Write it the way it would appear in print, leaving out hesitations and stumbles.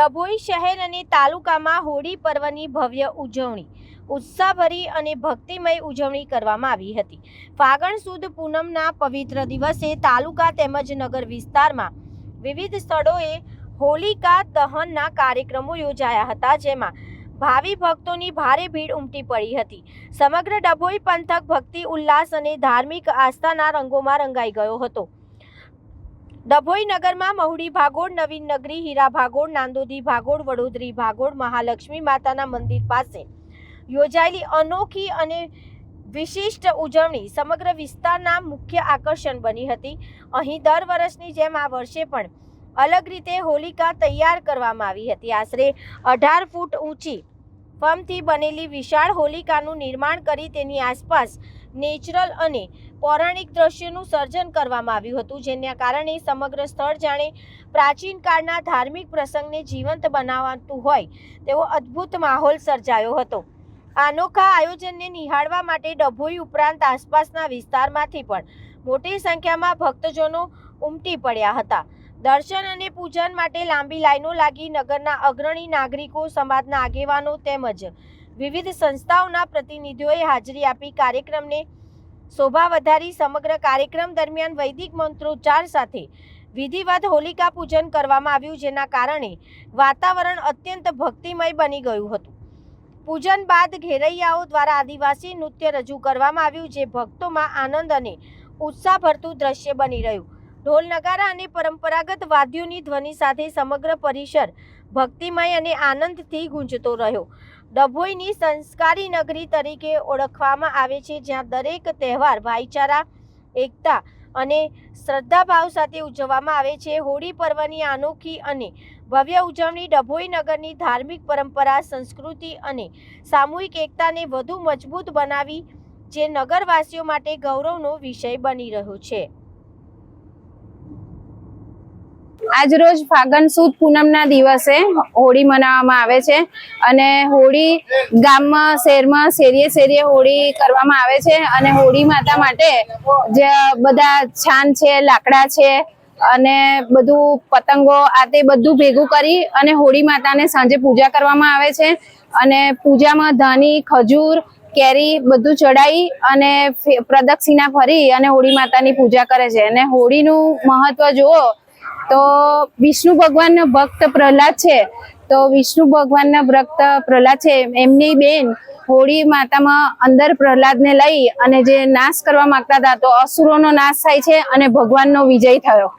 ડભોઈ શહેર અને તાલુકામાં હોળી પર્વની ભવ્ય ઉજવણી ઉત્સાહભરી અને ભક્તિમય ઉજવણી કરવામાં આવી હતી। ફાગણ સુદ પૂનમના પવિત્ર દિવસે તાલુકા તેમજ નગર વિસ્તારમાં વિવિધ સ્થળોએ હોલિકા દહનના કાર્યક્રમો યોજાયા હતા, જેમાં ભાવિ ભક્તોની ભારે ભીડ ઉમટી પડી હતી। સમગ્ર ડભોઈ પંથક ભક્તિ ઉલ્લાસ અને ધાર્મિક આસ્થાના રંગોમાં રંગાઈ ગયો હતો। ડભોઈ નગરમાં મહુડી ભાગોળ, નવીન નગરી, હીરા ભાગોળ, નાંદોદી ભાગોળ, વડોદરી ભાગોળ, મહાલક્ષ્મી માતાના મંદિર પાસે યોજાયેલી અનોખી અને વિશિષ્ટ ઉજવણી સમગ્ર વિસ્તારના મુખ્ય આકર્ષણ બની હતી। અહીં દર વર્ષની જેમ આ વર્ષે પણ અલગ રીતે હોલિકા તૈયાર કરવામાં આવી હતી। આશરે 18 ફૂટ ઊંચી ફોમથી બનેલી વિશાળ હોલિકાનું નિર્માણ કરી તેની આસપાસ નેચરલ અને પૌરાણિક દ્રશ્યોનું સર્જન કરવામાં આવ્યું હતું, જેના કારણે સમગ્ર સ્થળ જાણે પ્રાચીન કાળના ધાર્મિક પ્રસંગને જીવંત બનાવતું હોય તેવો અદ્ભુત માહોલ સર્જાયો હતો। આ અનોખા આયોજનને નિહાળવા માટે ડભોઈ ઉપરાંત આસપાસના વિસ્તારમાંથી પણ મોટી સંખ્યામાં ભક્તજનો ઉમટી પડ્યા હતા। દર્શન અને પૂજન માટે લાંબી લાઈનો લાગી નગરના અગ્રણી નાગરિકો, સમાજના આગેવાનો તેમજ વિવિધ સંસ્થાઓના પ્રતિનિધિઓએ હાજરી આપી કાર્યક્રમને શોભા વધારી। સમગ્ર કાર્યક્રમ દરમિયાન વૈદિક મંત્રોચ્ચાર સાથે વિધિવત હોલિકા પૂજન કરવામાં આવ્યું, જેના કારણે વાતાવરણ અત્યંત ભક્તિમય બની ગયું હતું। પૂજન બાદ ઘેરૈયાઓ દ્વારા આદિવાસી નૃત્ય રજૂ કરવામાં આવ્યું, જે ભક્તોમાં આનંદ અને ઉત્સાહ ભરતું દ્રશ્ય બની રહ્યું। ઢોલ નગારા અને પરંપરાગત વાદ્યોની ધ્વનિ સાથે સમગ્ર પરિસર ભક્તિમય અને આનંદથી ગુંજતો રહ્યો। ડભોઈની સંસ્કારી નગરી તરીકે ઓળખવામાં આવે છે, જ્યાં દરેક તહેવાર ભાઈચારા, એકતા અને શ્રદ્ધાભાવ સાથે ઉજવવામાં આવે છે। હોળી પર્વની અનોખી અને ભવ્ય ઉજવણી ડભોઈ નગરની ધાર્મિક પરંપરા, સંસ્કૃતિ અને સામૂહિક એકતાને વધુ મજબૂત બનાવી, જે નગરવાસીઓ માટે ગૌરવનો વિષય બની રહ્યો છે। આજ રોજ ફાગણ સુદ પૂનમના દિવસે હોળી મનાવવામાં આવે છે અને હોળી ગામમાં, શહેરમાં, શેરીએ હોળી કરવામાં આવે છે અને હોળી માતા માટે જે બધા છાન છે, લાકડા છે અને બધું પતંગો આ તે બધું ભેગું કરી અને હોળી માતાને સાંજે પૂજા કરવામાં આવે છે અને પૂજામાં ધાની, ખજૂર, કેરી બધું ચડાવી અને પ્રદક્ષિણા ફરી અને હોળી માતાની પૂજા કરે છે। અને હોળીનું મહત્વ જુઓ તો વિષ્ણુ ભગવાનનો ભક્ત પ્રહલાદ છે, તો વિષ્ણુ ભગવાનના ભક્ત પ્રહલાદ છે, એમની બેન હોળી માતામાં અંદર પ્રહલાદને લઈ અને જે નાશ કરવા માંગતા હતા, તો અસુરોનો નાશ થાય છે અને ભગવાનનો વિજય થયો।